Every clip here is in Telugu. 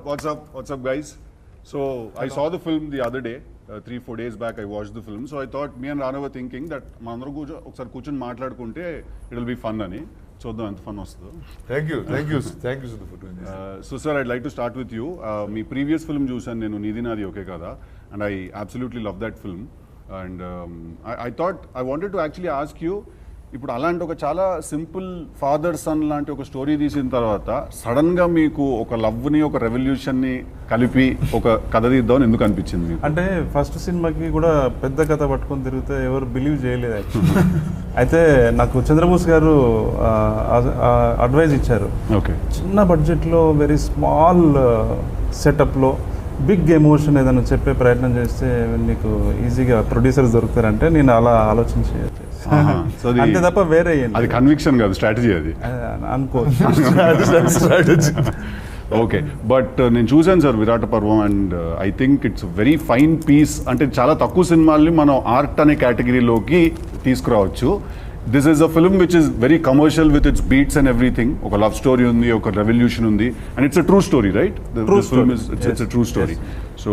What's up, guys? So I saw the film the other day. 3-4 days back I watched the film. So I thought me and Rana were thinking that mandaru ఒకసారి కూర్చొని మాట్లాడుకుంటే it will be fun అని. చూద్దాం ఎంత ఫన్ వస్తుందో. Thank you Siddu for doing this. So sir, I'd like to start with you. Me previous film చూసాను నేను, నీది నాది ఓకే కదా, and I absolutely love that film. And I thought I wanted to actually ask you, ఇప్పుడు అలాంటి ఒక చాలా సింపుల్ ఫాదర్ సన్ లాంటి ఒక స్టోరీ తీసిన తర్వాత సడన్గా మీకు ఒక లవ్ని ఒక రెవల్యూషన్ని కలిపి ఒక కథ తీద్దామని ఎందుకు అనిపించింది? అంటే ఫస్ట్ సినిమాకి కూడా పెద్ద కథ పట్టుకొని తిరిగితే ఎవరు బిలీవ్ చేయలేదు యాక్చువల్లీ. అయితే నాకు చంద్రబోస్ గారు అడ్వైజ్ ఇచ్చారు, ఓకే చిన్న బడ్జెట్లో వెరీ స్మాల్ సెటప్లో బిగ్ ఎమోషన్ ఏదైనా చెప్పే ప్రయత్నం చేస్తే నీకు ఈజీగా ప్రొడ్యూసర్స్ దొరుకుతారంటే నేను అలా ఆలోచించి అంతే తప్ప వేరే అది కన్విక్షన్ కాదు, స్ట్రాటజీ అది అనుకోవచ్చు. ఓకే, బట్ నేను చూసాను sir Virata Parvam, and I think it's very fine piece. అంటే చాలా తక్కువ సినిమాల్ని మనం ఆర్ట్ అనే కేటగిరీలోకి తీసుకురావచ్చు. This is a film which is very commercial with its beats and everything. ఒక లవ్ స్టోరీ ఉంది, ఒక రెవల్యూషన్ ఉంది, and it's a true story, right? It's a true story. So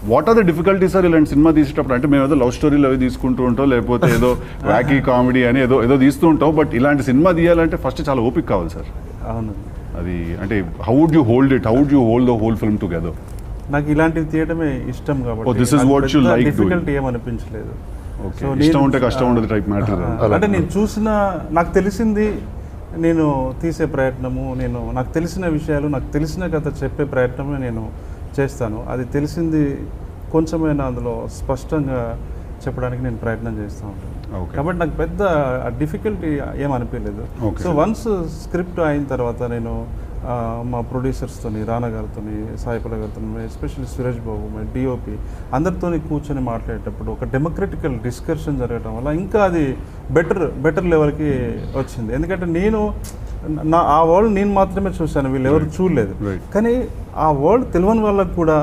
what are the difficulties sir ఇలాంటి సినిమా తీసేటప్పుడు? అంటే మేము ఏదో లవ్ స్టోరీలు అవి తీసుకుంటూ ఉంటాం, లేకపోతే ఏదో వ్యాకీ కామెడీ అని ఏదో తీస్తూ ఉంటాం, బట్ ఇలాంటి సినిమా తీయాలంటే ఫస్ట్ చాలా ఓపిక కావాలి సార్. అవును, అది అంటే how would you hold it, how would you hold the whole film together? నాకు ఇలాంటివి తీయడమే ఇష్టం కాబట్టి this is what you like doing. Difficulty ఏమనిపించలేదు. ఓకే, ఇష్టం ఉంటే కష్టం ఉండదు టైప్ మ్యాటర్. అంటే నేను చూసిన, నాకు తెలిసింది నేను తీసే ప్రయత్నము, నాకు తెలిసిన విషయాలు, నాకు తెలిసిన కథ చెప్పే ప్రయత్నమే నేను చేస్తాను. అది తెలిసింది కొంచెమైనా అందులో స్పష్టంగా చెప్పడానికి నేను ప్రయత్నం చేస్తూ ఉంటాను. కాబట్టి నాకు పెద్ద డిఫికల్టీ ఏమనిపించలేదు. సో వన్స్ స్క్రిప్ట్ అయిన తర్వాత నేను మా ప్రొడ్యూసర్స్తో, రానా గారితో, సాయి పల్లవి గారితో, especially Suresh Babu, my DOP అందరితో కూర్చొని మాట్లాడేటప్పుడు ఒక డెమోక్రటికల్ డిస్కషన్ జరగడం వల్ల ఇంకా అది బెటర్ లెవెల్కి వచ్చింది. ఎందుకంటే ఆ వరల్డ్ నేను మాత్రమే చూశాను, వీళ్ళు ఎవరు చూడలేదు. కానీ ఆ వరల్డ్ తెలియని వాళ్ళకు కూడా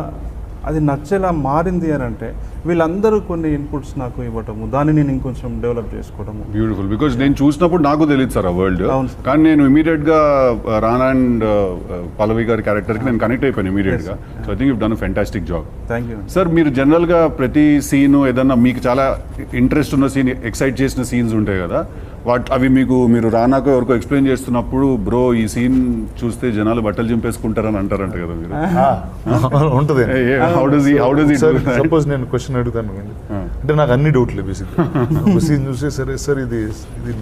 అది నచ్చేలా మారింది అని అంటే వీళ్ళందరూ కొన్ని ఇన్పుట్స్ నాకు ఇవ్వటము, దాన్ని నేను ఇంకొంచెం డెవలప్ చేసుకోవడము. బ్యూటిఫుల్, బికాజ్ నేను చూసినప్పుడు నాకు తెలియదు సార్ ఆ వరల్డ్, కానీ నేను ఇమీడియట్గా రానా అండ్ పల్లవి గారి క్యారెక్టర్కి నేను కనెక్ట్ అయిపోయాను ఇమీడియట్గా. So I think you done a fantastic job. Thank you sir. మీరు జనరల్గా ప్రతి సీను ఏదన్నా మీకు చాలా ఇంట్రెస్ట్ ఉన్న సీన్, ఎక్సైట్ చేసిన సీన్స్ ఉంటాయి కదా, అవి మీరు రానాకు ఎవరికో ఎక్స్ప్లెయిన్ చేస్తున్నప్పుడు బ్రో ఈ సీన్ చూస్తే జనాలు బట్టలు చింపేసుకుంటారని అంటారంట కదా మీరు? ఉంటుంది. సపోజ్ నేను క్వశ్చన్ అడుగుతాను అంటే నాకు అన్ని డౌట్లు బేసిక్గా సీన్ చూస్తే సరే సార్ ఇది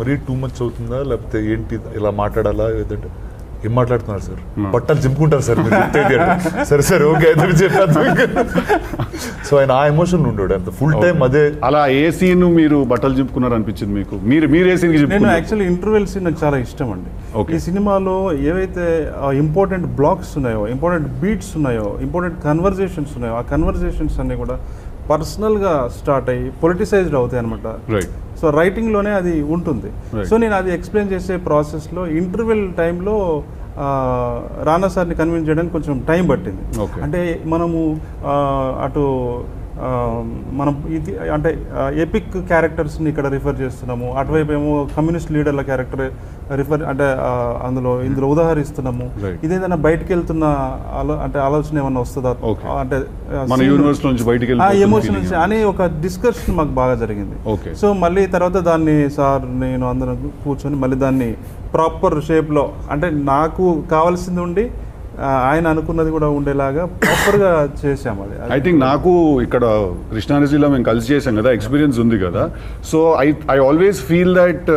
మరీ టూ మచ్ అవుతుందా, లేకపోతే ఏంటి ఇలా మాట్లాడాలా, ఏదంటే ఏం మాట్లాడుతున్నారు సార్, బట్టలు చింపుకుంటారు సార్ మీరు, సరే ఓకే అయితే చెప్పాను. సో ఆయన ఆ ఎమోషన్ ఉండేవాడు అంత ఫుల్ టైం. అదే అలా ఏ సీన్ మీరు బట్టలు చింపుకున్నారు అనిపించింది మీకు? మీరు ఏ సీన్? నేను యాక్చువల్లీ ఇంటర్వెల్ సీన్ నాకు చాలా ఇష్టం అండి. ఈ సినిమాలో ఏవైతే ఇంపార్టెంట్ బ్లాక్స్ ఉన్నాయో, ఇంపార్టెంట్ బీట్స్ ఉన్నాయో, ఇంపార్టెంట్ కన్వర్జేషన్స్ ఉన్నాయో, ఆ కన్వర్జేషన్స్ అన్ని కూడా పర్సనల్గా స్టార్ట్ అయ్యి పొలిటిసైజ్డ్ అవుతాయి అనమాట. సో రైటింగ్లోనే అది ఉంటుంది. సో నేను అది ఎక్స్ప్లెయిన్ చేసే ప్రాసెస్లో ఇంటర్వెల్ టైంలో రానా సార్ని కన్విన్స్ చేయడానికి కొంచెం టైం పట్టింది. అంటే మనము అటు మనం ఇది అంటే ఎపిక్ క్యారెక్టర్స్ని ఇక్కడ రిఫర్ చేస్తున్నాము, అటువైపు ఏమో కమ్యూనిస్ట్ లీడర్ల క్యారెక్టర్ రిఫర్ అంటే ఇందులో ఉదాహరిస్తున్నాము. ఇదేదైనా బయటకు వెళ్తున్న అంటే ఆలోచన ఏమన్నా వస్తుందా అంటే ఎమోషన్ నుంచి అనే ఒక డిస్కషన్ మాకు బాగా జరిగింది. సో మళ్ళీ తర్వాత దాన్ని సార్ నేను అందరం కూర్చొని మళ్ళీ దాన్ని ప్రాపర్ షేప్లో, అంటే నాకు కావాల్సింది ఉండి ఆయన అనుకున్నది కూడా ఉండేలాగా ప్రాపర్గా చేసాము. అది ఐ థింక్ నాకు ఇక్కడ కృష్ణానదిలో మేము కలిసి చేసాం కదా, ఎక్స్పీరియన్స్ ఉంది కదా. So I always feel that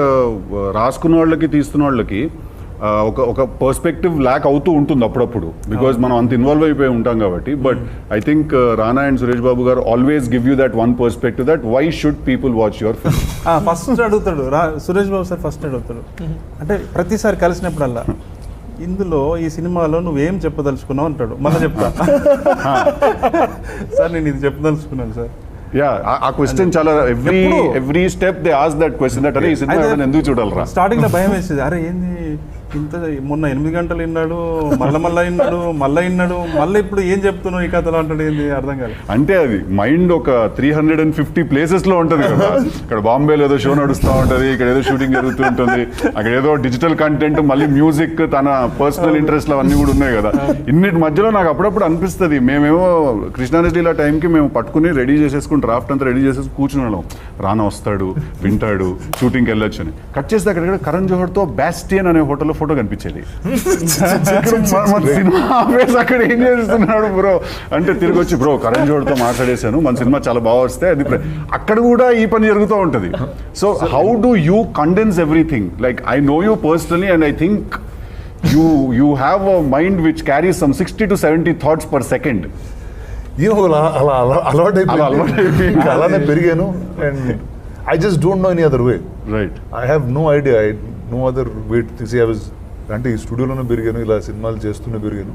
రాసుకున్న వాళ్ళకి తీస్తున్న వాళ్ళకి ఒక పర్స్పెక్టివ్ ల్యాక్ అవుతూ ఉంటుంది అప్పుడప్పుడు, బికాజ్ మనం అంత ఇన్వాల్వ్ అయిపోయి ఉంటాం కాబట్టి. But I think Rana and Suresh Babu garu always give you that one perspective that why should people watch your film. First అడుగుతాడు సురేష్ బాబు సార్, ఫస్ట్ అడుగుతాడు అంటే ప్రతిసారి కలిసినప్పుడల్లా ఇందులో ఈ సినిమాలో నువ్వేం చెప్పదలుచుకున్నావు అంటాడు. మళ్ళీ చెప్తా సార్ నేను ఇది చెప్పదలుచుకున్నాను సార్. ఆ క్వశ్చన్ చాలా every step they ask that question, that అరే ఈ సినిమా ఎందుకు చూడాలరా. స్టార్టింగ్ లో భయం వేసేది, అరే ఏంది ఇంత మొన్న 8 గంటలు విన్నాడు, మళ్ళా విన్నాడు, మళ్ళీ ఇప్పుడు ఏం చెప్తున్నావు ఈ కథలో అంటాడు, ఏంది అర్థం కాదు. అంటే అది మైండ్ ఒక 350 ప్లేసెస్ లో ఉంటది కదా. ఇక్కడ బాంబేలో ఏదో షో నడుస్తూ ఉంటది, ఇక్కడ ఏదో షూటింగ్ జరుగుతూ ఉంటుంది, అక్కడ ఏదో డిజిటల్ కంటెంట్, మళ్ళీ మ్యూజిక్, తన పర్సనల్ ఇంట్రెస్ట్లు అవన్నీ కూడా ఉన్నాయి కదా. ఇన్నిటి మధ్యలో నాకు అప్పుడప్పుడు అనిపిస్తుంది, మేమేమో కృష్ణారెడ్డిల టైంకి మేము పట్టుకుని రెడీ చేసేసుకుని డ్రాఫ్ట్ అంతా రెడీ చేసేసి కూర్చుని వాళ్ళం. రానా వస్తాడు, వింటాడు, షూటింగ్కి వెళ్ళొచ్చు అని. కట్ చేస్తే అక్కడ కరణ్ జోహర్తో బ్యాస్టియన్ అనే హోటల్లో ఫోటో కనిపించేది. సినిమా ఆపేసి అక్కడ ఏం చేస్తున్నాడు బ్రో అంటే తిరిగి వచ్చి, బ్రో కరణ్ జోహర్తో మాట్లాడేశాను, మన సినిమా చాలా బాగా వస్తే అది అక్కడ కూడా ఈ పని జరుగుతూ ఉంటుంది. So how do you condense everything? Like I know you personally and I think you have a mind which carries some 60 to 70 thoughts per second. అలవాటైపోయింది, అలానే పెరిగాను. And I just don't know any other way. Right, I have no idea, no other way to see. I was అంటే ఈ స్టూడియోలోనే పెరిగాను, ఇలా సినిమాలు చేస్తూనే పెరిగాను.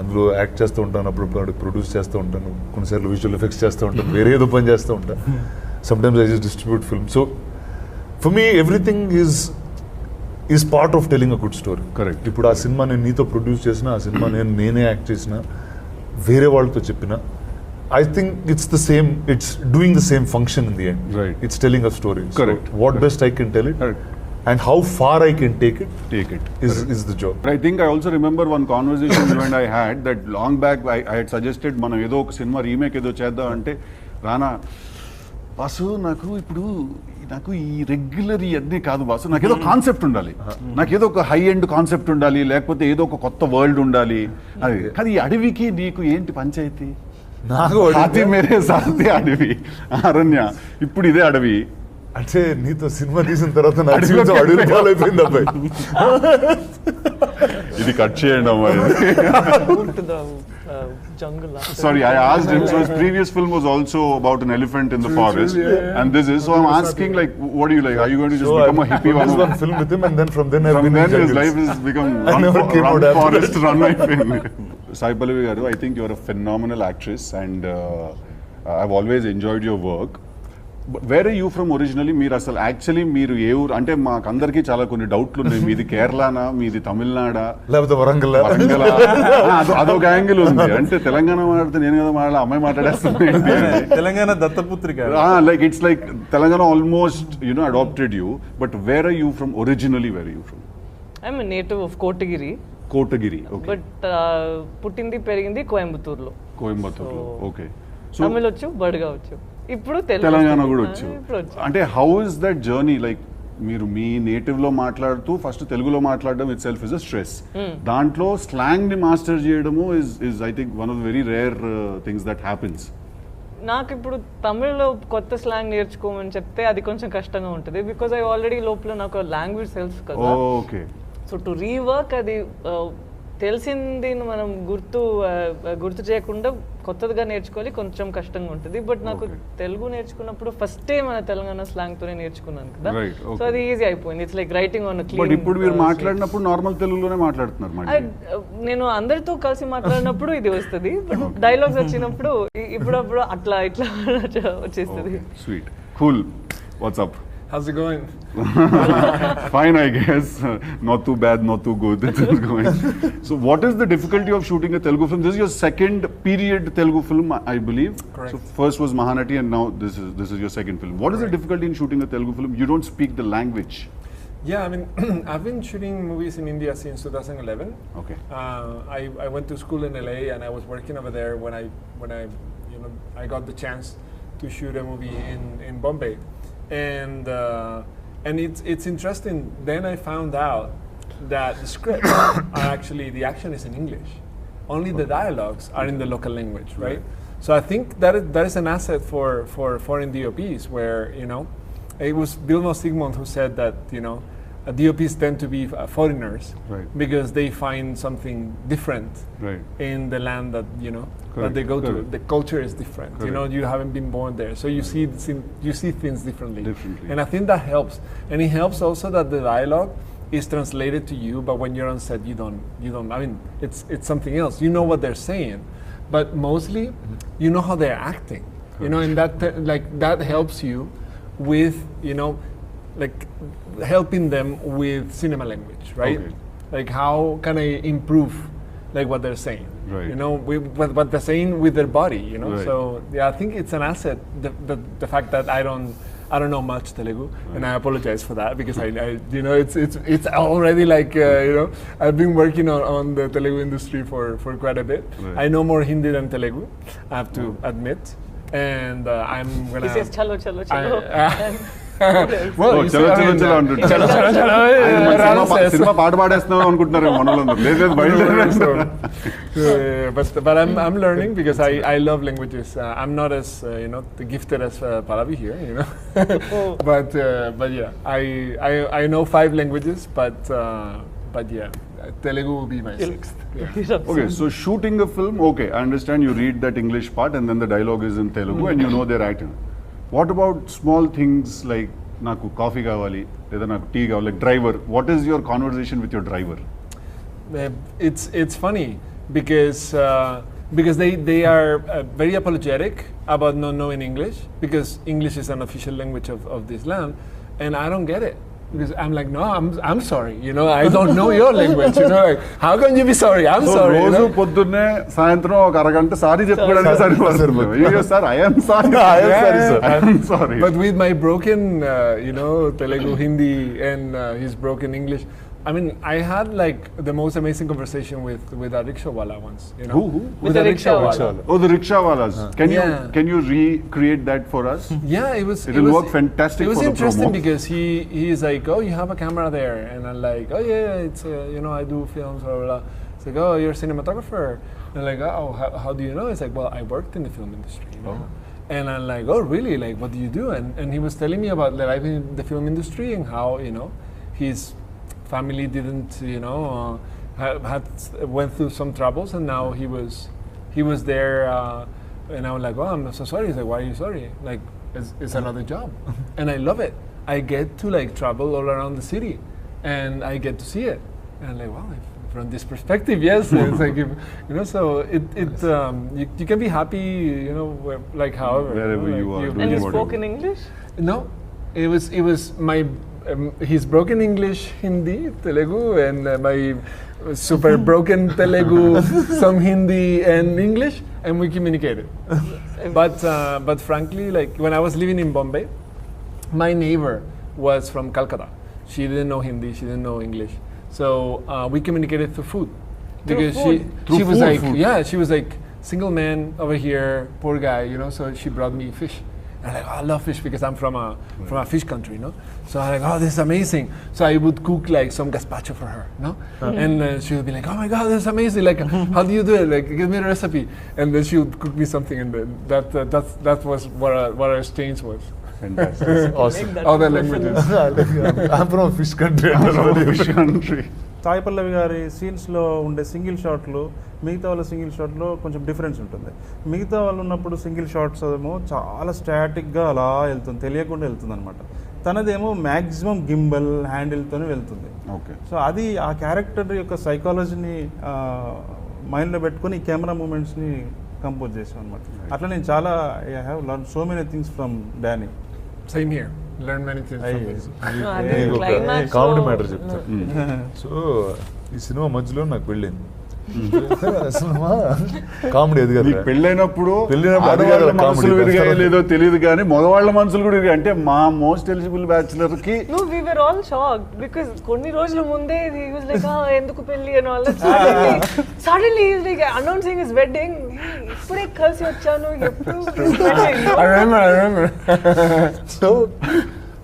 అందులో యాక్ట్ చేస్తూ ఉంటాను, అప్పుడు ప్రొడ్యూస్ చేస్తూ ఉంటాను, కొన్నిసార్లు విజువల్ ఎఫెక్ట్స్ చేస్తూ ఉంటాను, వేరే ఏదో పని చేస్తూ ఉంటాను. Sometimes I just distribute film. So for me everything is part of telling a good story. Correct. ఇప్పుడు ఆ సినిమా నేను నీతో ప్రొడ్యూస్ చేసిన, ఆ సినిమా నేనే యాక్ట్ చేసిన, వేరే వాళ్ళతో చెప్పిన, I think it's the same, it's doing the same function in the end. Right. It's telling a story. Correct. So what best I can tell it, Correct. and how far I can take it is the job. I think I also remember one conversation you and I had that long back. I had suggested మనం ఏదో ఒక సినిమా రీమేక్ ఏదో చేద్దాం అంటే, రానా బాసు నాకు ఈ రెగ్యులర్ ఇవన్నీ కాదు బాసు, నాకు ఏదో కాన్సెప్ట్ ఉండాలి, నాకు ఏదో ఒక హై ఎండ్ కాన్సెప్ట్ ఉండాలి, లేకపోతే ఏదో ఒక కొత్త వరల్డ్ ఉండాలి. అది కానీ ఈ అడవికి నీకు ఏంటి పంచాయతీ? నాకు అది మేరే సాథి అడవి, అరణ్య, ఇప్పుడు ఇదే అడవి. అంటే నీతో సినిమా తీసిన తర్వాత నా జీవితం అడవి పాలైపోయింది అబ్బాయి. ఇది కట్ చేయండి అమ్మా. Sorry, I asked him. So his previous film was also about an elephant in the forest, and this is. So I'm asking, like, what do you like? Are you going to just become a hippie? One film with him, and then from then his life has become run forest, run my film. Sai Pallavi garu, I think you're a phenomenal actress, and I've always enjoyed your work. But where are you from originally? మీరు అసలు యాక్చువల్లీ మీరు ఏ ఊరు అంటే మాకు అందరికీ చాలా కొన్ని డౌట్లు ఉన్నాయి. మీది కేరళనా, మీది తమిళనాడా, లేకపోతే వరంగల్? అదొక యాంగిల్ ఉంది. అంటే తెలంగాణ మాట్లాడితే నేను కదా మాట్లాడాలి, అమ్మాయి మాట్లాడేస్తుంది. తెలంగాణ దత్తపుత్రిక. Like it's like Telangana almost adopted you. But where are you from originally? Where are you from? I'm native of Kotagiri. But పుట్టింది పెరిగింది కోయంబత్తూరులో. ఓకే. తమిళ్ వచ్చు, బడుగా వచ్చు, ఇప్పుడు తెలంగాణ కూడా వచ్చు. అంటే how is that journey? Like మీరు మీ నేటివ్ లో మాట్లాడుతూ ఫస్ట్ తెలుగులో మాట్లాడడం it self is a stress. దాంట్లో స్లాంగ్ ని మాస్టర్ చేయడము is I think one of the very rare things that happens. నాకు ఇప్పుడు తమిళ్లో కొత్త స్లాంగ్ నేర్చుకోమని చెప్తే అది కొంచెం కష్టంగా ఉంటుంది, బికాజ్ ఐ ఆల్రెడీ లోపల నాకు లాంగ్వేజ్ తెలుసు కదా. ఓకే. సో టు రీవర్క్ అది తెలిసింది మనం గుర్తు చేయకుండా కొత్తదిగా నేర్చుకోవాలి, కొంచెం కష్టంగా ఉంటుంది. బట్ నాకు తెలుగు నేర్చుకున్నప్పుడు ఫస్టే మన తెలంగాణ స్లాంగ్ తోనే నేర్చుకున్నాను కదా, సో అది ఈజీ అయిపోయింది. It's like writing on clean. ఇప్పుడు మీరు మాట్లాడినప్పుడు నార్మల్ తెలుగులోనే మాట్లాడుతున్నారు. నేను అందరితో కలిసి మాట్లాడినప్పుడు ఇది వస్తుంది, బట్ డైలాగ్స్ వచ్చినప్పుడు ఇప్పుడప్పుడు అట్లా ఇట్లా వచ్చేస్తుంది. Sweet, cool. What's up? How's it going? Fine, I guess. Not too bad, not too good. It's going. So, what is the difficulty of shooting a Telugu film? This is your second period Telugu film, I believe. Correct. So, first was Mahanati, and now this is your second film. What is the difficulty in shooting a Telugu film? You don't speak the language. Yeah, I mean, I've been shooting movies in India since 2011. Okay. I went to school in LA, and I was working over there when I got the chance to shoot a movie in Bombay. And it's interesting. Then I found out that the scripts are actually, the action is in English. Only the dialogues are in the local language, right? So I think that is an asset for foreign DOPs, where it was Vilmos Zsigmond who said that DOPs tend to be foreigners, right, because they find something different, right, in the land that that they go to. The culture is different. Correct. You haven't been born there, so you see things differently. And I think that helps. And it helps also that the dialogue is translated to you, but when you're on set, you don't. I mean, it's something else. You know what they're saying, but mostly you know how they're acting. And that helps you with like helping them with cinema language, right? Okay. like how can I improve like what they're saying, Right. you know, what they're saying with their body, you know. Right. So yeah, I think it's an asset, the fact that I don't know much Telugu, and I apologize for that because I you know, it's already like you know, I've been working on the Telugu industry for quite a bit. Right. I know more Hindi than Telugu, I have to admit, and I'm gonna. He says chalo chalo chalo. Well, Oh, you chalo, see, I chalo, mean, chalo అంటుంటారు. chalo, chalo, chalo, Rana says. Cinema పాట పాడేస్తున్నాం అనుకుంటున్నారు మనలో. లేదు బయలుదేరేస్తాం. But I'm learning because I love languages. I'm not as you know, gifted as Pallavi here, you know. But yeah, I know 5 languages, but yeah, Telugu will be my 6th. Yeah. Okay, so shooting a film, okay, I understand you read that English part and then the dialogue is in Telugu and you know their acting. What about small things like naku coffee kavali, leda naku tea kavali, like driver? What is your conversation with your driver? It's funny because they are very apologetic about not knowing English, because English is an official language of this land, and I don't get it. Because I'm like, no, I'm sorry, you know, I don't know your language, you know, like, how can you be sorry? I'm sorry. You రోజు know? పొద్దున్నే సాయంత్రం ఒక అరగంట సారీ చెప్పుకోవడానికి సరిపోతుంది. అయ్యో sir I am sorry. I am sorry. But with my broken, you know, Telugu, Hindi, and his broken English, I mean, I had like the most amazing conversation with a rickshaw wala once, you know. Who? With a rickshaw wala. Oh, the rickshaw walas. Yeah. Can you recreate that for us? Yeah, it It'll work fantastic It was for the interesting promo. because he's like, oh, you have a camera there, and I'm like, oh yeah, it's you know, I do films, blah blah blah. It's like, oh, you're a cinematographer. And I'm like, oh, how do you know? It's like, well, I worked in the film industry, you know. And I'm like, oh really? Like, what do you do? And he was telling me about the life in the film industry and how, you know, his family didn't, you know, went through some troubles, and now he was there, and I was like, oh, I'm so sorry. He's like, why are you sorry? Like, it's another job, and I love it. I get to like travel all around the city, and I get to see it, and I'm like, wow. From this perspective, yes, it's like, you know, so you can be happy, you know, like however, Wherever like, you are doing And you whatever. spoke in English? No, it was my his broken English, Hindi, Telugu, and my super broken Telugu, some Hindi and English, and we communicated. But frankly, like when I was living in Bombay, my neighbor was from Calcutta. She didn't know Hindi, she didn't know English, so we communicated through food. Because she was like, yeah, she was like, single man over here, poor guy, you know. So she brought me fish. And I'm like, oh, I love fish because I'm from a fish country, you know. So I'm like, oh, this is amazing. So I would cook like some gazpacho for her, no? And she would be like, oh my God, this is amazing. Like, how do you do it? Like, give me a recipe. And then she would cook me something, and then that was what our exchange was. Fantastic. Awesome. Other languages. I'm from a fish country. Fish country. Sai Pallavi garu సీన్స్లో ఉండే సింగిల్ షాట్లు మిగతా వాళ్ళ సింగిల్ షాట్లో కొంచెం డిఫరెన్స్ ఉంటుంది. మిగతా వాళ్ళు ఉన్నప్పుడు సింగిల్ షాట్స్ ఏమో చాలా స్టాటిక్గా అలా వెళ్తుంది, తెలియకుండా వెళ్తుంది అనమాట. తనదేమో మ్యాక్సిమం గింబల్ హ్యాండిల్తోనే వెళ్తుంది. ఓకే. సో అది ఆ క్యారెక్టర్ యొక్క సైకాలజీని మైండ్లో పెట్టుకొని ఈ కెమెరా మూమెంట్స్ని కంపోజ్ చేసాం అనమాట. అట్లా నేను చాలా I have learn so many things from Danny. Same here. Learn many things from this. నీకు ఒక Climax కామెడీ లో- మ్యాటర్ చెప్తాను. సో ఈ సినిమా మధ్యలో నాకు పెళ్ళింది. సినిమా కామెడీ అది నీకు కదా. పెళ్ళైనప్పుడు పెళ్ళైనప్పుడు అది ఆడవాళ్ళ కదా మనసులు comedy. విరిగాయో లేదో తెలియదు కానీ మగవాళ్ళ మనసులు కూడా విరిగాయి. అంటే మా మోస్ట్ ఎలిజిబుల్ బ్యాచులర్ కి No, we were all shocked because కొన్ని రోజుల ముందే he was like, ఎందుకు పెళ్లి and all that. Suddenly he's like announcing his wedding. ఇప్పుడే కలిసి వచ్చాను, ఎప్పుడు wedding? I remember.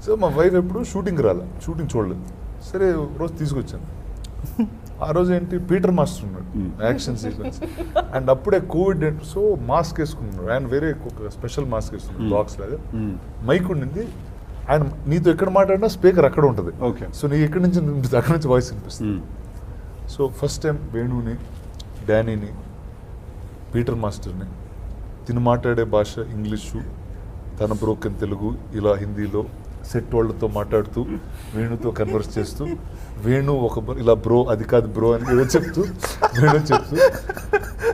సో మా వైఫ్ ఎప్పుడు షూటింగ్ చూడలేదు. సరే రోజు తీసుకొచ్చాను. ఆ రోజు ఏంటి, పీటర్ మాస్టర్ ఉన్నాడు యాక్షన్ సీక్వెన్స్, అండ్ అప్పుడే కోవిడ్, సో మాస్క్ వేసుకున్నాడు ఆయన, వేరే ఒక స్పెషల్ మాస్క్ వేసుకున్నాడు బాక్స్ లాగా. మైక్ ఉండింది, ఆయన నీతో ఎక్కడ మాట్లాడినా స్పీకర్ అక్కడ ఉంటుంది. ఓకే. సో నీ ఎక్కడి నుంచి వినిపిస్తుంది, అక్కడ నుంచి వాయిస్ వినిపిస్తుంది. సో ఫస్ట్ టైం వేణుని, డానీని, పీటర్ మాస్టర్ని, తిను మాట్లాడే భాష ఇంగ్లీషు, తన బ్రోకెన్ తెలుగు, ఇలా హిందీలో సెట్ వాళ్ళతో మాట్లాడుతూ వేణుతో కన్వర్స్ చేస్తూ, వేణు ఒక ఇలా బ్రో అది కాదు బ్రో అని ఏదో చెప్తూ, వేణు చెప్తూ,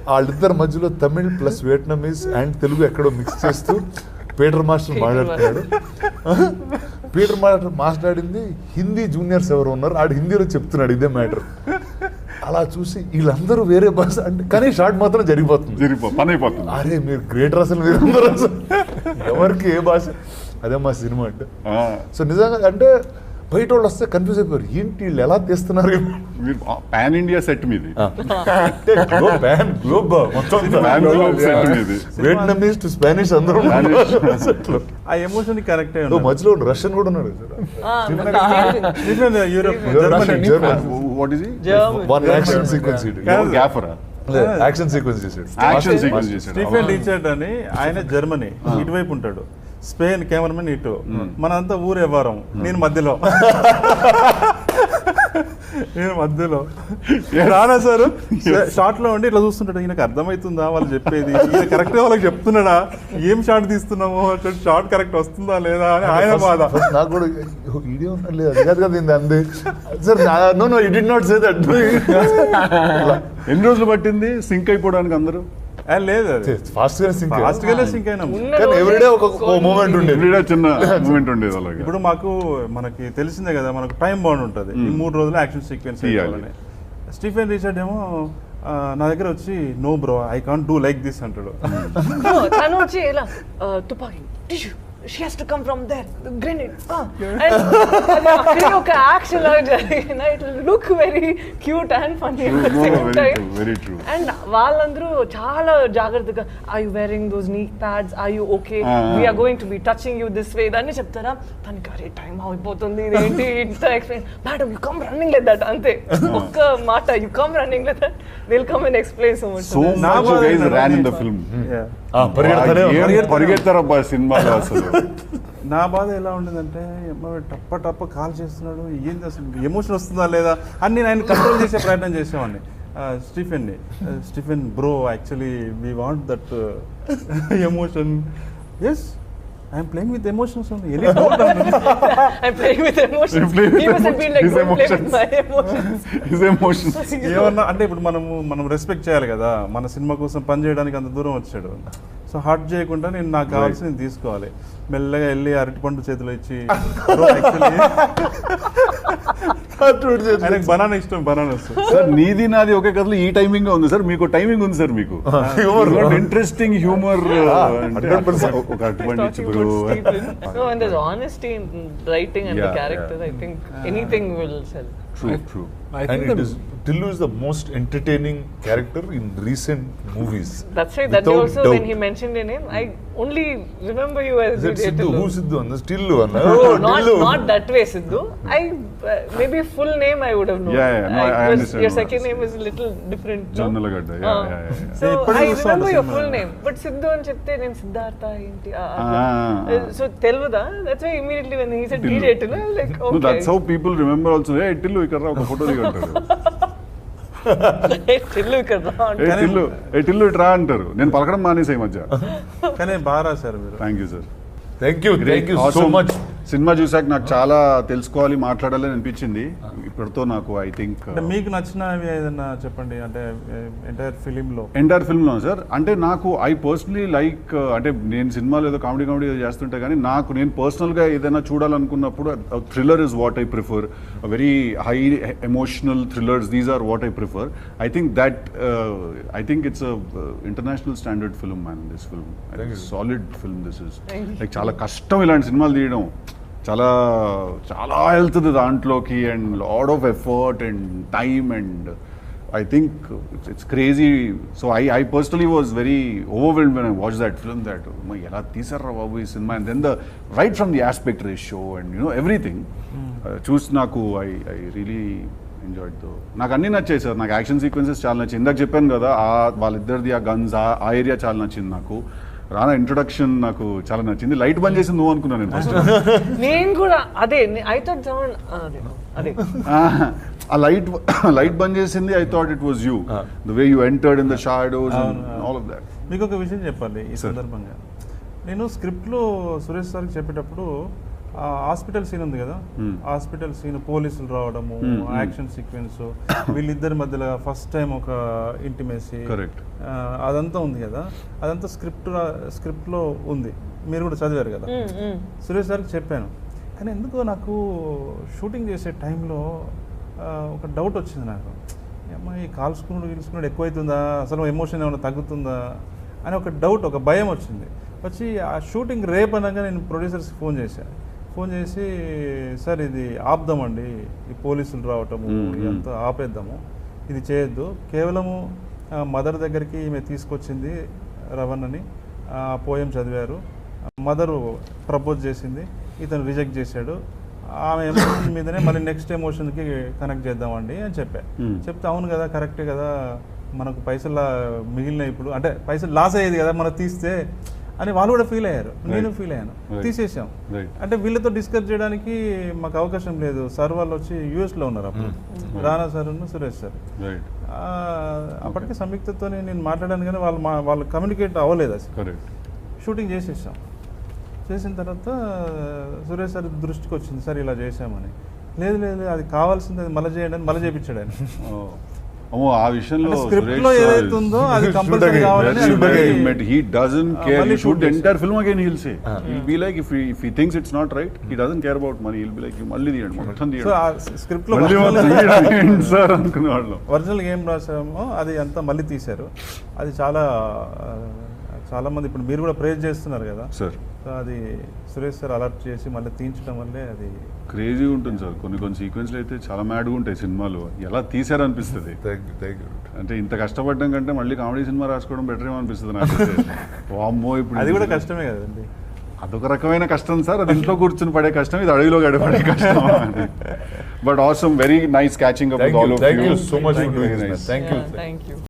వాళ్ళిద్దరి మధ్యలో Tamil plus Vietnamese and Telugu ఎక్కడో మిక్స్ చేస్తూ పీటర్ మాస్టర్ మాట్లాడుతున్నాడు. పీటర్ మాస్టర్ మాట్లాడింది హిందీ జూనియర్స్ ఎవరు ఉన్నారు, ఆడు హిందీలో చెప్తున్నాడు ఇదే మ్యాటర్. అలా చూసి వీళ్ళందరూ వేరే భాష అంటే కానీ షార్ట్ మాత్రం జరిగిపోతుంది. పని అయిపోతుంది. అరే మీరు గ్రేటర్ అసలు మీరందరూ అసలు ఎవరికి ఏ భాష అదే మా సినిమా అంటే. సో నిజంగా అంటే బయట వాళ్ళు వస్తే కన్ఫ్యూజ్ అయిపోయారు, ఏంటి వీళ్ళు ఎలా తీస్తున్నారు. మీరు పాన్ ఇండియా సెట్ మీది, వియట్నామీస్ టు స్పానిష్ అందరూ ఆ ఎమోషన్ కరెక్ట్. మధ్యలో రష్యన్ కూడా ఉన్నాడు. యాక్షన్ సీక్వెన్స్ యాక్షన్ సీక్వెన్స్ చేశాడు. స్టీఫెన్ రిచర్డ్ అని ఆయన జర్మనీ ఇటువైపు ఉంటాడు, స్పెయిన్ కెమెరామెన్ ఇటు, మనంతా ఊరు వ్యవహారం, నేను మధ్యలో రానా సార్ షార్ట్ లో ఉండి ఇట్లా చూస్తుంటాడు, ఈయనకు అర్థమవుతుందా వాళ్ళు చెప్పేది, ఈయన కరెక్ట్ గా వాళ్ళకి చెప్తున్నాడా, ఏం షార్ట్ తీస్తున్నాము, షార్ట్ కరెక్ట్ వస్తుందా లేదా అని ఆయన బాధ. నాకు కూడా వీడియో అంది sir, no it did not say that. ఎన్ని రోజులు పట్టింది సింక్ అయిపోవడానికి అందరూ? లేదు ఫాస్ట్ గానే సింక్ అయినా. ఎవ్రీడే ఒక మూమెంట్ ఉండేది, చిన్న మూమెంట్ ఉండేది అలాగే. ఇప్పుడు మనకి తెలిసిందే కదా, మనకు టైం బాండ్ ఉంటుంది, ఈ 3 రోజులు యాక్షన్ సీక్వెన్స్ చేయాలని. స్టీఫెన్ రిచర్డ్ ఏమో నా దగ్గర వచ్చి no bro I can't do like this అంటాడు. తను వచ్చి ఇలా తుపాకీ tissue she has to come from there, the grenade, and ఒక యాక్షన్ లాగా జరిగిన it will look very cute and funny at the same time. Very true. And వాళ్ళందరూ చాలా జాగ్రత్తగా are you wearing those knee pads, are you okay, we are going to be touching you this way అని చెప్తారా, తనకి అరే టైం అయిపోతుంది ఇదేంటి ఇంత explain, madam you come running like that అంతే ఒక్క మాట, you come running like that, they'll come and explain so much. So much guys ran in the film. పరిగెత్తారబ్బా సినిమాలో. అసలు నా బాధ ఎలా ఉండేదంటే టప్ప కాల్ చేస్తున్నాడు, ఏంది అసలు ఎమోషన్ వస్తుందా లేదా అని నేను ఆయన కంట్రోల్ చేసే ప్రయత్నం చేసేవాడిని. Stephen bro actually we want that emotion. Yes I'm playing with emotions only. I'm playing with emotions. He must be like, don't play with my emotions. His emotions. ఏమన్నా అంటే ఇప్పుడు మనం రెస్పెక్ట్ చేయాలి కదా, మన సినిమా కోసం పని చేయడానికి అంత దూరం వచ్చాడు. సో హర్ట్ చేయకుండా నాకు కావాల్సి నేను తీసుకోవాలి. మెల్లగా వెళ్ళి అరటిపండు చేతిలో ఇచ్చి, ఆయనకు బనానా ఇష్టం, బనానా వస్తుంది సార్. నీది నాది ఒకే కథలో ఈ టైమింగ్ ఉంది సార్, మీకు టైమింగ్ ఉంది సార్, మీకు ఇంట్రెస్టింగ్ హ్యూమర్. ఒక అరటిపండు ఇచ్చి bro. No, and there's honesty in writing and the character. I think anything will sell. True. I think Tillu is the most entertaining character in recent movies. That's right. That day also doubt. When he mentioned your name, I only remember you as Siddu. Who Siddu? Tillu. Not that way, Siddu. Maybe full name I would have known. Yeah. No, I understand. Your second name is a little different. Jonnalagadda. Yeah. So I remember your full name, but Siddu అని చెప్తే నేను సిద్ధార్థ ఏంటి so తెలుగుదా. That's why immediately when he said DJ Tillu, I was like okay. No, that's how people remember also. Hey Tillu ఇక్కడ రా ఒక ఫోటో దిగంటారు. టిల్లు ఇక్కడ రా అంటారు. టిల్లు ఇట్రా అంటారు. నేను పలకడం మానేసే ఈ మధ్య. కానీ బాగా రాశారు మీరు. Thank you sir. Thank you so much. Cinema చూసాక నాకు చాలా తెలుసుకోవాలి, మాట్లాడాలని అనిపించింది. ఇప్పటితో నాకు ఐ థింక్ మీకు నచ్చినవి ఏదన్నా చెప్పండి, అంటే ఎంటైర్ ఫిల్మ్లో సార్. అంటే నాకు ఐ పర్సనలీ లైక్, అంటే నేను సినిమాలో ఏదో కామెడీ చేస్తుంటే కానీ నేను పర్సనల్గా ఏదైనా చూడాలనుకున్నప్పుడు thriller is what I prefer. Very high emotional thrillers, these are what I prefer. I think it's international standard film man. This film solid film. This is like చాలా కష్టం ఇలాంటి సినిమాలు తీయడం. చాలా చాలా వెళ్తుంది దాంట్లోకి, and lot of effort and time, and I think it's crazy. So I personally was very overwhelmed when I watch that film, that ఎలా తీసారా బాబు ఈ cinema. And then right from the aspect ratio and everything చూసి నాకు ఐ రియలీ ఎంజాయ్డ్ దో. నాకు అన్నీ నచ్చాయి సార్. నాకు యాక్షన్ సీక్వెన్సెస్ చాలా నచ్చింది. ఇందాక చెప్పాను కదా, వాళ్ళిద్దరిది ఆ గన్స్, ఆ ఏరియా చాలా నచ్చింది నాకు. రానా ఇంట్రొడక్షన్ నాకు చాలా నచ్చింది. లైట్ బంద్ చేసింది నువ్వు అనుకున్నాను నేను ఫస్ట్. నేను కూడా అదే ఐ థాట్ అదే ఆ లైట్ బంద్ చేసింది. I thought it was you, the way you entered in the shadows and all of that. మీకు ఒక విషయం చెప్పాలి ఈ సందర్భంగా. నేను స్క్రిప్ట్లో సురేష్ సార్కి చెప్పేటప్పుడు హాస్పిటల్ సీన్ ఉంది కదా, హాస్పిటల్ సీన్, పోలీసులు రావడము, యాక్షన్ సీక్వెన్స్, వీళ్ళిద్దరి మధ్యలో ఫస్ట్ టైం ఒక ఇంటిమేసీ, అదంతా ఉంది కదా, అదంతా స్క్రిప్ట్లో ఉంది. మీరు కూడా చదివారు కదా. సురేష్ సార్కి చెప్పాను. కానీ ఎందుకో నాకు షూటింగ్ చేసే టైంలో ఒక డౌట్ వచ్చింది నాకు, అమ్మ ఈ కాల్చుకున్నాడు ఎక్కువైతుందా, అసలు ఎమోషన్ ఏమైనా తగ్గుతుందా అని ఒక డౌట్, ఒక భయం వచ్చింది. వచ్చి ఆ షూటింగ్ రేపు అనగా నేను ప్రొడ్యూసర్స్కి ఫోన్ చేసి సార్ ఇది ఆపుదామండి, ఈ పోలీసులు రావటము ఇదంతా ఆపేద్దాము, ఇది చేయొద్దు, కేవలము మదర్ దగ్గరికి ఈమె తీసుకొచ్చింది రవణని, ఆ పోయం చదివారు, మదరు ప్రపోజ్ చేసింది, ఇతను రిజెక్ట్ చేశాడు, ఆమె ఎమోషన్ మీదనే మళ్ళీ నెక్స్ట్ ఎమోషన్కి కనెక్ట్ చేద్దామండి అని చెప్తే అవును కదా కరెక్టే కదా, మనకు పైసలు మిగిలిన ఇప్పుడు అంటే పైసలు లాస్ అయ్యేది కదా మనం తీస్తే అని వాళ్ళు కూడా ఫీల్ అయ్యారు, నేను ఫీల్ అయ్యాను. తీసేసాం. అంటే వీళ్ళతో డిస్కస్ చేయడానికి మాకు అవకాశం లేదు. సార్ వాళ్ళు వచ్చి యూఎస్లో ఉన్నారు అప్పుడు, రానా సార్ సురేష్ సార్. అప్పటికే సంయుక్తతో నేను మాట్లాడాను కానీ వాళ్ళు కమ్యూనికేట్ అవ్వలేదు అసలు. షూటింగ్ చేసేసాం. చేసిన తర్వాత సురేష్ సార్ దృష్టికి వచ్చింది, సార్ ఇలా చేసామని. లేదు లేదు అది కావాల్సింది, అది మళ్ళీ చేయండి అని మళ్ళీ చేయించాడు ఆయన. ఆ విషయంలో స్క్రిప్ట్ లో ఏదైతే ఉందో అది కంపల్సరీ కావాలని he doesn't care, he shoot the entire film again, he'll say, he'll be like, if he thinks it's not right, he doesn't care about money, he'll be like మళ్ళీ తీయండి మొత్తం తీయండి. సో ఆ స్క్రిప్ట్ లో సార్ అనుకునేవాళ్ళు ఒరిజినల్ ఏం రాసామో అది అంతా మళ్ళీ తీశారు. అది చాలా మంది ఇప్పుడు మీరు కూడా ప్రేజ్ చేస్తున్నారు కదా సార్. సో అది సురేష్ సార్ అలర్ట్ చేసి మళ్ళీ తీయించడం వల్లే అది క్రేజీ ఉంటుంది సార్. కొన్ని సీక్వెన్స్లు అయితే చాలా మ్యాడ్గా ఉంటాయి సినిమాలు, ఎలా తీసారనిపిస్తుంది. అంటే ఇంత కష్టపడడం కంటే మళ్ళీ కామెడీ సినిమా రాసుకోవడం బెటర్ ఏమో అనిపిస్తుంది నాకు. వామ్మో, ఇప్పుడు అది కూడా కష్టమే కదండి. అదొక రకమైన కష్టం సార్, అది ఇంట్లో కూర్చుని పడే కష్టం, ఇది అడవిలో గడపడే కష్టం. But awesome, very nice catching up with all of you. Thank you so much for doing this, man. Thank you. Thank you.